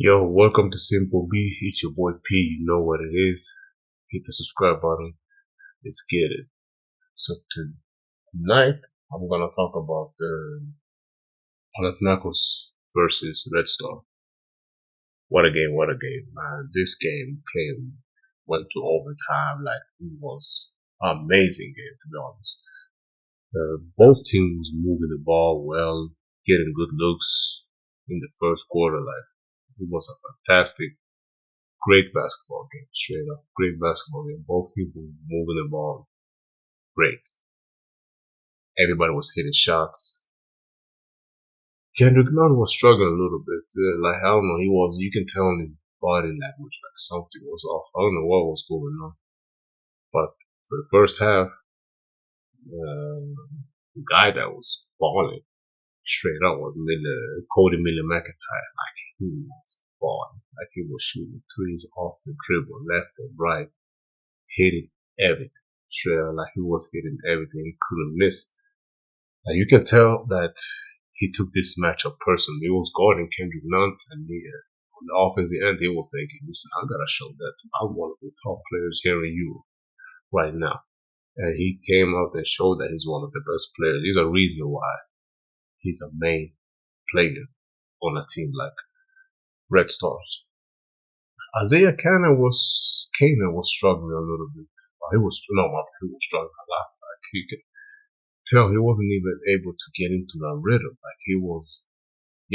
Yo, welcome to Simple B. It's your boy P. You know what it is. Hit the subscribe button. Let's get it. So tonight, I'm gonna talk about the Panathinaikos versus Red Star. What a game! What a game, man! This game went to overtime. Like it was an amazing game, to be honest. Both teams moving the ball well, getting good looks in the first quarter. Like it was a fantastic. Great basketball game, straight up. Great basketball game. Both teams were moving the ball. Great. Everybody was hitting shots. Kendrick Nunn was struggling a little bit. Like, I don't know, you can tell in his body language, like something was off. I don't know what was going on. But for the first half, the guy that was balling straight up was Cody McIntyre. Like, he was balling. Like, he was shooting threes off the dribble, left and right, hitting everything. Straight up, like he was hitting everything. He couldn't miss. Now you can tell that he took this matchup personally. He was guarding Kendrick Nunn, and on the offensive end, he was thinking, listen, I gotta show that I'm one of the top players here in Europe right now. And he came out and showed that he's one of the best players. There's a reason why he's a main player on a team like Red Stars. Isaiah Canaan was struggling a little bit. He was struggling a lot. Like you could tell he wasn't even able to get into the rhythm. Like he was,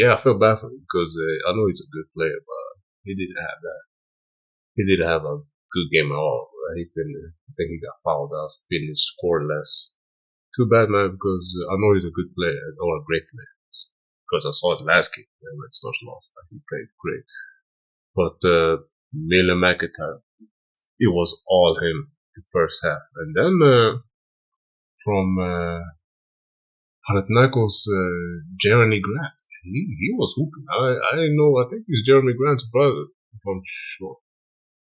I feel bad for him because I know he's a good player, but he didn't have that. He didn't have a good game at all. I think he got fouled out, finished scoreless. Too bad, man, because I know he's a good player or a great player. Because I saw it last game when Red Stars lost. Like he played great. But Miller McIntyre, it was all him the first half. And then from Panathinaikos, Jeremy Grant, he was hooping. I didn't know. I think he's Jeremy Grant's brother, if I'm sure.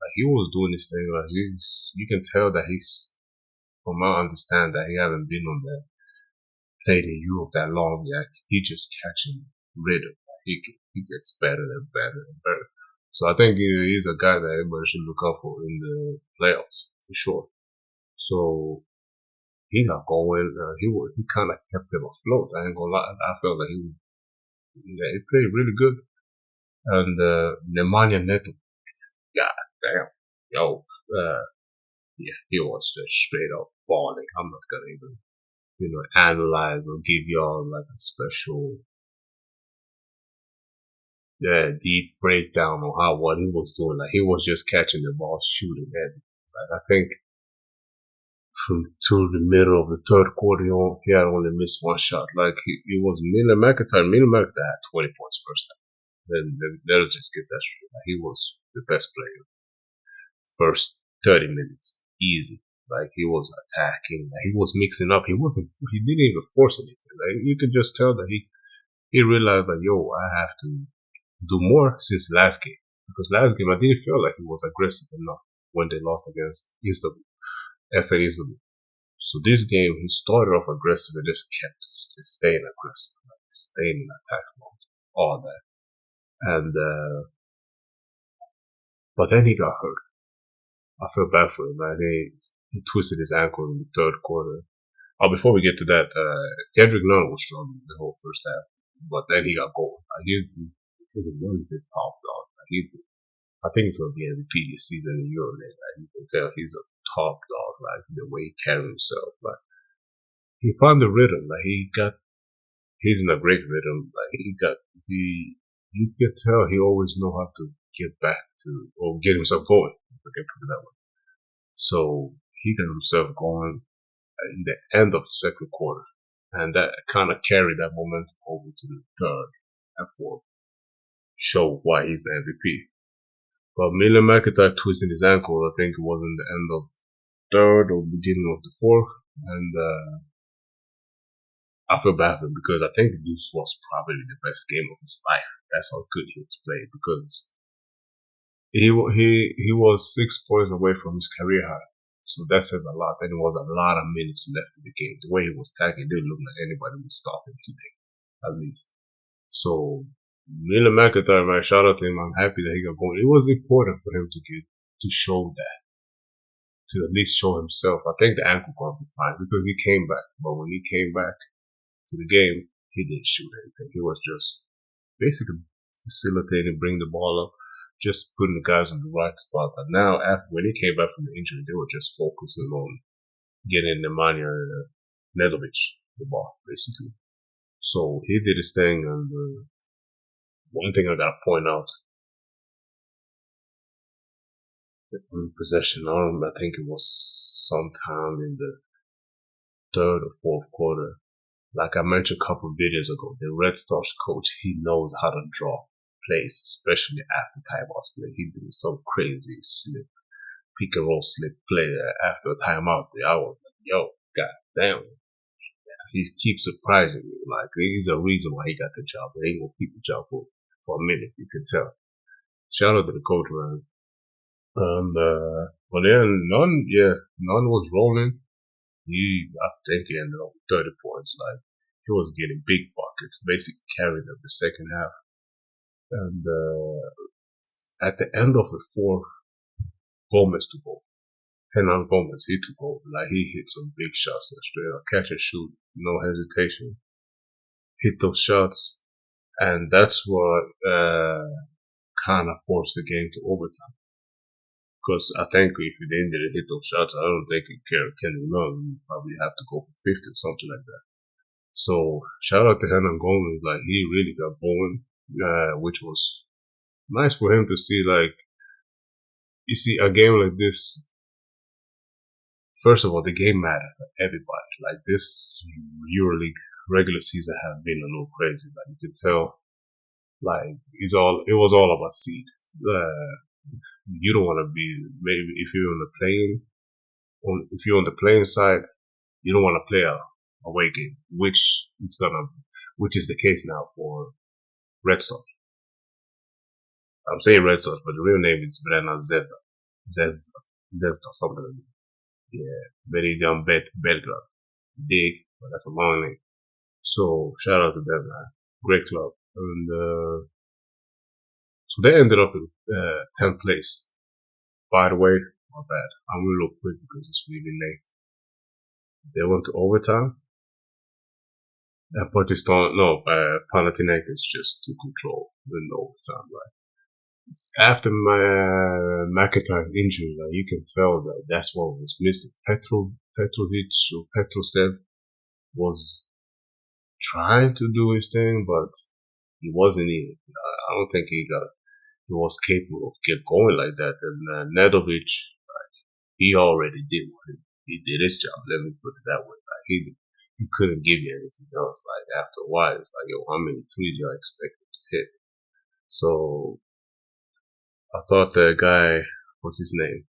Like he was doing this thing. Like you can tell that he's, from my understand, that he haven't been on the played in Europe that long yet. He just catching rhythm. He gets better and better and better. So I think he's a guy that everybody should look out for in the playoffs for sure. So he got going. He kind of kept them afloat. I ain't gonna lie. I felt that he played really good. And Nemanja Neto, god damn, yo, he was just straight up balling. I'm not gonna even analyze or give y'all like a special deep breakdown on what he was doing. Like he was just catching the ball, shooting it. Like I think to the middle of the third quarter, he had only missed one shot. Like he was Miller McIntyre. Miller McIntyre had 20 points first time. Then they'll just get that straight. Like he was the best player. First 30 minutes, easy. Like he was attacking. Like he was mixing up. He didn't even force anything. Like you could just tell that he realized that I have to do more since last game. Because last game I didn't feel like he was aggressive enough when they lost against Istanbul. FA Istanbul. So this game he started off aggressive and just kept staying aggressive, like staying in attack mode, all that. And but then he got hurt. I feel bad for him, man. He twisted his ankle in the third quarter. Before we get to that, Kendrick Nunn was struggling the whole first half, but then he got going. Kendrick Nunn is a top dog. I think he's going to be MVP this season in Europe. Like, you can tell he's a top dog, like the way he carries himself. Like he found the rhythm. Like he's in a great rhythm. Like you can tell he always know how to get back to or get himself going. If I can put it that way. So he got himself going in the end of the second quarter, and that kind of carried that momentum over to the third and fourth. Show why he's the MVP. But Miller McIntyre twisted his ankle. I think it was in the end of third or beginning of the fourth, and I feel bad for him because I think this was probably the best game of his life. That's how good he was playing because he was 6 points away from his career high. So that says a lot. And there was a lot of minutes left in the game. The way he was tagging didn't look like anybody would stop him today, at least. So Mila McIntyre, man, shout out to him. I'm happy that he got going. It was important for him to show that, to at least show himself. I think the ankle gonna be fine because he came back. But when he came back to the game, he didn't shoot anything. He was just basically facilitating, bring the ball up, just putting the guys in the right spot. But now, when he came back from the injury, they were just focusing on getting Nemanja Nedovic the ball, basically. So he did his thing, and one thing I gotta point out, possession arm, I think it was sometime in the third or fourth quarter. Like I mentioned a couple of videos ago, the Red Stars coach, he knows how to draw plays, especially after timeouts play. He do some crazy slip, pick and roll slip play after a timeout. I was like, yo, god damn. He keeps surprising me. Like, there's a reason why he got the job. He ain't gonna keep the job for a minute, you can tell. Shout out to the coach, man. And, but then none was rolling. I think he ended up with 30 points. Like, he was getting big buckets, basically carried up the second half. And, at the end of the fourth, Gomez took over. Hernan Gomez, he took over. Like, he hit some big shots straight up, catch and shoot, no hesitation. Hit those shots. And that's what, kind of forced the game to overtime. Because I think if he didn't hit those shots, I don't think Kendrick Nunn would probably have to go for 50 or something like that. So shout out to Hernan Gomez, like he really got going, which was nice for him to see. Like, you see a game like this. First of all, the game mattered for everybody. Like, this EuroLeague regular season have been a little crazy. Like, you could tell, like it was all about seed. You don't want to be, maybe if you're on the playing side, you don't want to play a away game, which is the case now for Red Stars. I'm saying Red Stars, but the real name is Brena Zvezda, something like that. Yeah, very down Belgrade. Big, but that's a long name. So shout out to them, man. Great club. And so they ended up in 10th place. By the way, my bad. I'm gonna look quick because it's really late. They went to overtime. Panathinaikos just took control in overtime. Right? After my McIntyre's injury, like, you can tell that that's what was missing. Petrovic was trying to do his thing, but he wasn't even. I don't think he was capable of get going like that. And Nedovic, he already did he did his job. Let me put it that way. Like, he couldn't give you anything else. Like, after a while, it's like, yo, how many threes y'all expected to hit? So I thought the guy, what's his name?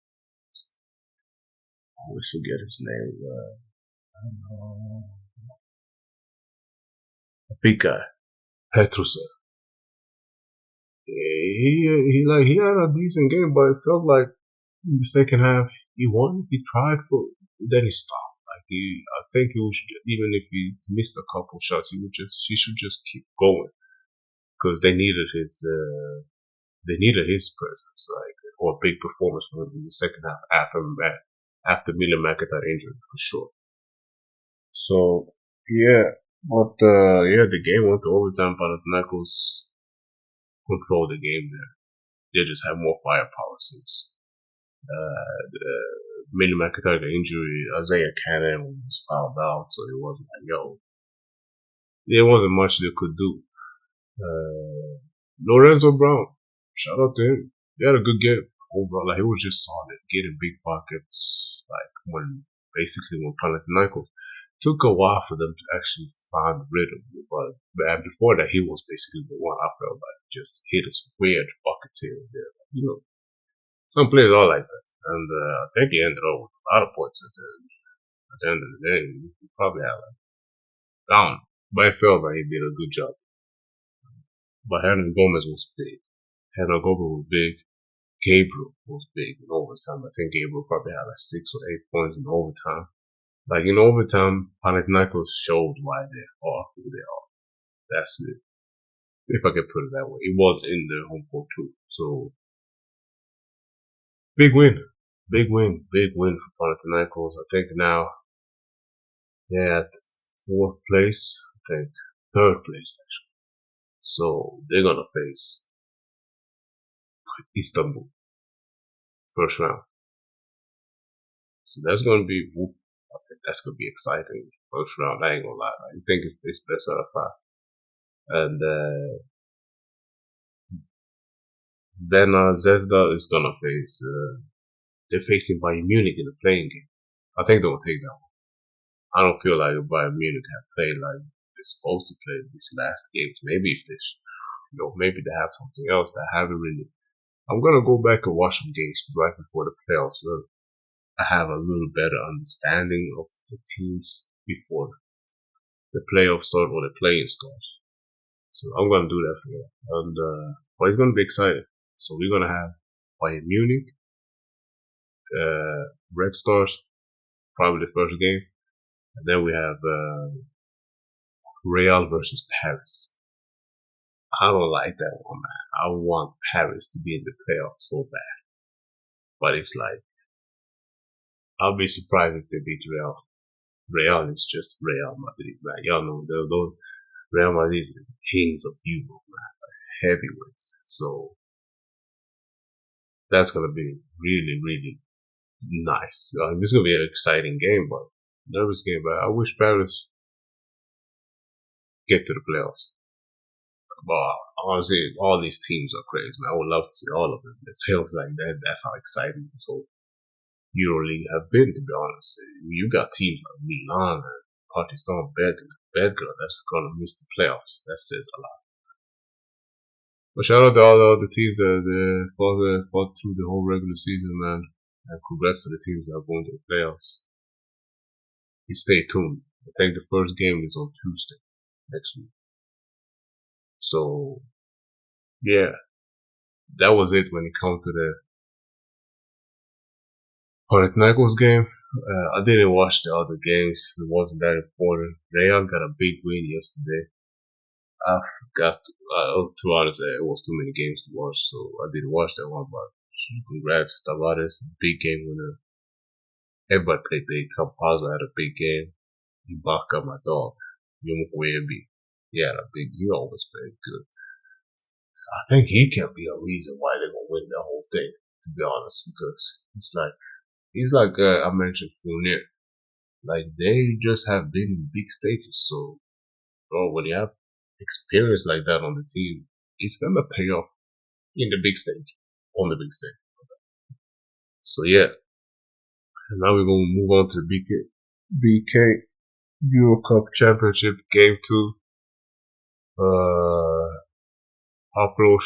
I always forget his name. A big guy, Petrusev. Yeah, he had a decent game, but it felt like in the second half he won. He tried then he stopped. Like, I think he should, even if he missed a couple shots, he should just keep going because they needed his presence, like, or a big performance from him in the second half after Mila McIntyre injury for sure. So yeah, but the game went to overtime. Panathinaikos controlled the game there. They just have more firepower since Mila McIntyre the injury. Isaiah Cannon was fouled out, so it wasn't like, yo, there wasn't much they could do. Lorenzo Brown, shout out to him. He had a good game overall. Like, he was just solid, getting big buckets. Like, when Panathinaikos took a while for them to actually find the rhythm, but before that, he was basically the one I felt like just hit us weird buckets here and there. You know, some players are like that, and I think he ended up with a lot of points at the end of the day. He probably had like down, but I felt like he did a good job. But Hernan Gomez was big. Hernan Gomez was big. Gabriel was big in overtime. I think Gabriel probably had like 6 or 8 points in overtime. Like, in overtime, Panathinaikos showed why they are who they are. That's it. if I can put it that way. It was in the home court too. So big win, big win for Panathinaikos. I think now they're at the fourth place. I think third place actually. So they're gonna face Istanbul first round. So that's gonna be, I think that's gonna be exciting first round. I ain't gonna lie. I think it's best out of five. And then Zvezda is gonna face. They're facing Bayern Munich in the playing game. I think they'll take that one. I don't feel like Bayern Munich have played like they're supposed to play these last games. Maybe if they, maybe they have something else that I haven't really. I'm gonna go back and watch some games right before the playoffs. So I have a little better understanding of the teams before the playoffs start or the playing starts. So I'm gonna do that for you. And but it's gonna be exciting. So we're gonna have Bayern Munich, Red Stars, probably the first game, and then we have Real versus Paris. I don't like that one, man. I want Paris to be in the playoffs so bad, but it's like I'll be surprised if they beat Real. Real is just Real Madrid, man. Y'all know those Real Madrid is the kings of Europe, man, like heavyweights. So that's gonna be really, really nice. It's gonna be an exciting game, but nervous game. But I wish Paris get to the playoffs. But honestly, all these teams are crazy, man. I would love to see all of them. It feels like that. That's how exciting this whole EuroLeague have been, to be honest. You got teams like Milan and Partizan Belgrade that's gonna miss the playoffs. That says a lot. But shout out to all the other teams that fought through the whole regular season, man. And congrats to the teams that are going to the playoffs. You stay tuned. I think the first game is on Tuesday next week. So, yeah, that was it when it comes to the Panathinaikos game. I didn't watch the other games. It wasn't that important. Real got a big win yesterday. I forgot, to be honest, it was too many games to watch, so I didn't watch that one, but congrats, Tavares, big game winner. Everybody played big. Campazzo had a big game. Ibaka, my dog. Yumukwebe. He had a big, he always played good. So I think he can be a reason why they're gonna win the whole thing, to be honest, because he's like I mentioned Fournier. Like they just have been in big stages, so bro, when you have experience like that on the team, it's gonna pay off in the big stage, on the big stage. So yeah, and now we're gonna move on to the BK Eurocup Championship Game 2. Hapoel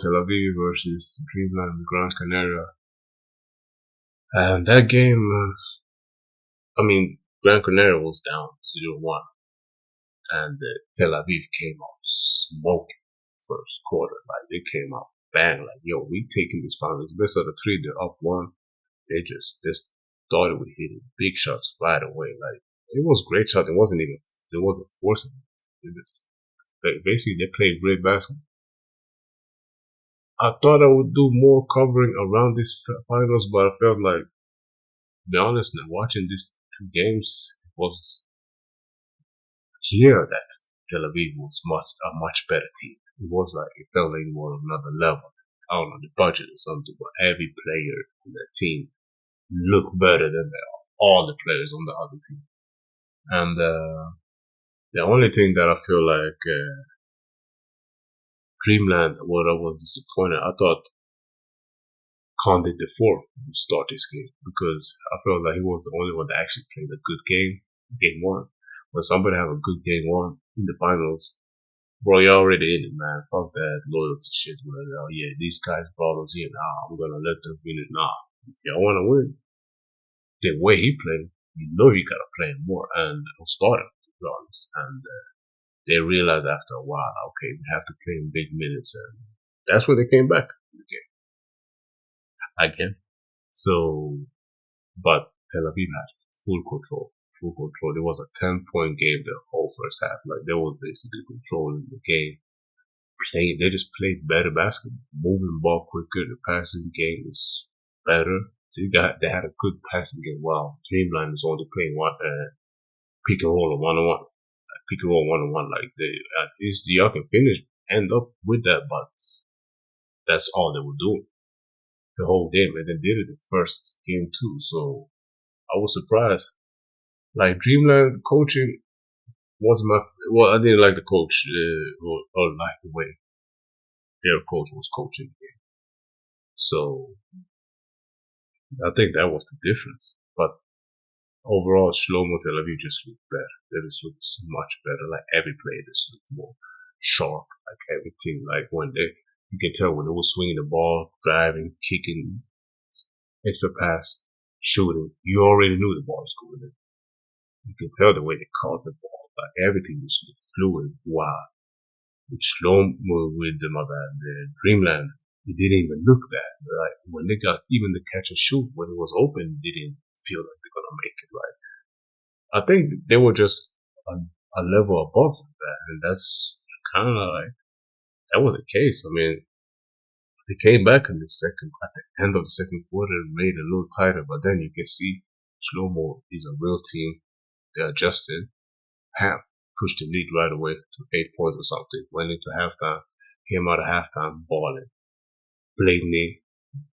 Tel Aviv versus Dreamland Gran Canaria. And that game, Gran Canaria was down 0-1. And Tel Aviv came out smoking first quarter. Like, they came out bang. Like, yo, we taking this finals. Best of the three, they're up one. They just started with hitting big shots right away. Like, it was great shot. There wasn't forcing it. Basically, they played great basketball. I thought I would do more covering around this finals, but I felt like, to be honest, now watching these two games, it was clear that Tel Aviv was a much better team. It was like, it felt like it was another level. I don't know, the budget or something, but every player on that team looked better than all the players on the other team. And the only thing that I feel like Dreamland, what I was disappointed, I thought Condit Defour would start this game because I felt like he was the only one that actually played a good game, game one. When somebody have a good game one in the finals, bro, you're already in it, man. Fuck that loyalty shit. Where, oh yeah, these guys brought us in. Nah, I'm gonna let them win it. Nah, if y'all wanna win, the way he played, you know you gotta play him more and start him, to be honest. And they realized after a while, okay, we have to play in big minutes, and that's when they came back in the game again. So, but Tel Aviv has full control. It was a 10-point game the whole first half. Like they were basically controlling the game. They just played better basketball, moving the ball quicker. The passing game is better. They had a good passing game. Wow, Dreamland is only playing pick and roll or one on one, pick and roll one on one. Like they at least y'all can end up with that, but that's all they were doing the whole game, and they did it the first game too. So I was surprised. Like Dreamland coaching wasn't I didn't like the coach or like the way their coach was coaching the game. So I think that was the difference. But overall, Shlomo Tel Aviv just looked better. They just looked so much better. Like every play just looked more sharp. Like everything. Like you can tell when they were swinging the ball, driving, kicking, extra pass, shooting. You already knew the ball was going in. You can tell the way they caught the ball. Like everything just looked fluid. Wow. With Shlomo, with the Dreamland, it didn't even look that. Like when they got even the catch and shoot, when it was open, they didn't feel like they're gonna make it. Right? I think they were just a level above that, and that's kind of like that was the case. I mean, they came back in at the end of the second quarter, and made it a little tighter. But then you can see Shlomo is a real team. They adjusted, pushed the lead right away to 8 points or something. Went into halftime, came out of halftime balling.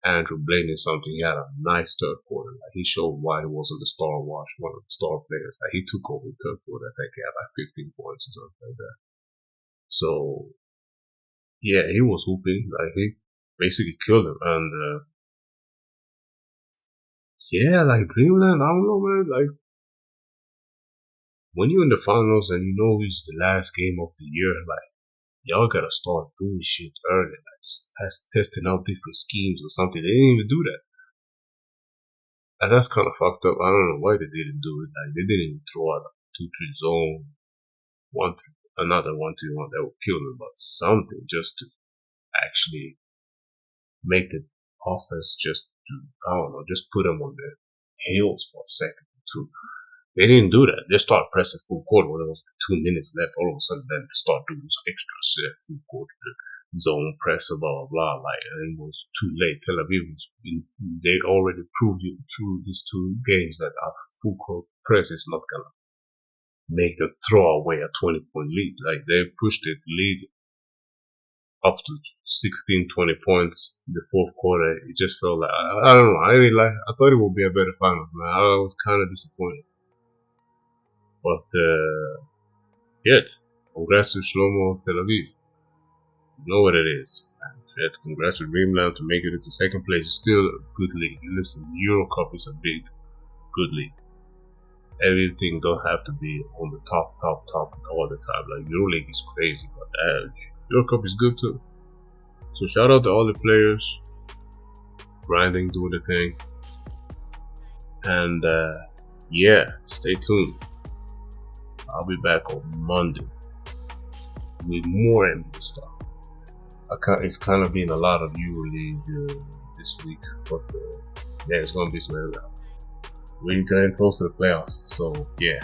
Andrew Blaney something. He had a nice third quarter. Like he showed why he wasn't the star watch, one of the star players. Like he took over the third quarter. I think he had like 15 points or something like that. So yeah, he was hooping. Like he basically killed him. And yeah, like Dreamland, I don't know, man. Like when you're in the finals and you know it's the last game of the year, like y'all gotta start doing shit early, like testing out different schemes or something. They didn't even do that. And that's kind of fucked up. I don't know why they didn't do it. Like they didn't even throw out a 2-3 zone, another 1-2-1 that would kill them, but something just to actually make the offense just put them on their heels for a second or two. They didn't do that. They started pressing full court when there was 2 minutes left. All of a sudden, then they start doing some extra set, full court, zone press, blah, blah, blah. Like, and it was too late. Tel Aviv they already proved it through these 2 games that a full court press is not going to make the throw away a 20-point lead. Like, they pushed the lead up to 16, 20 points in the fourth quarter. It just felt like, I don't know. I thought it would be a better final, man. I was kind of disappointed. But, yet, congrats to Shlomo Tel Aviv. You know what it is. And congrats to Dreamland to make it into second place. It's still a good league. Listen, Eurocup is a good league. Everything don't have to be on the top all the time. Like EuroLeague is crazy, but Eurocup is good too. So shout out to all the players, grinding, doing the thing. And, yeah, stay tuned. I'll be back on Monday with more NBA stuff. It's kind of been a lot of EuroLeague this week, but yeah, it's gonna be some NBA. We're getting close to the playoffs, so yeah,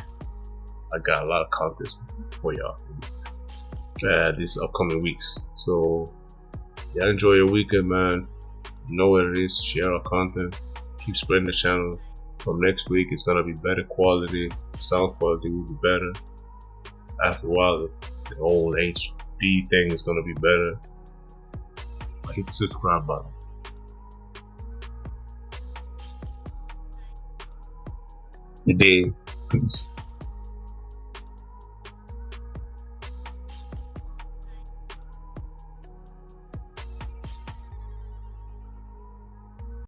I got a lot of content for y'all these upcoming weeks. So yeah, enjoy your weekend, man. You know what it is. Share our content. Keep spreading the channel. From next week, it's gonna be better quality. The sound quality will be better. After a while, the old HD thing is gonna be better. Hit the subscribe button. You dig? Peace.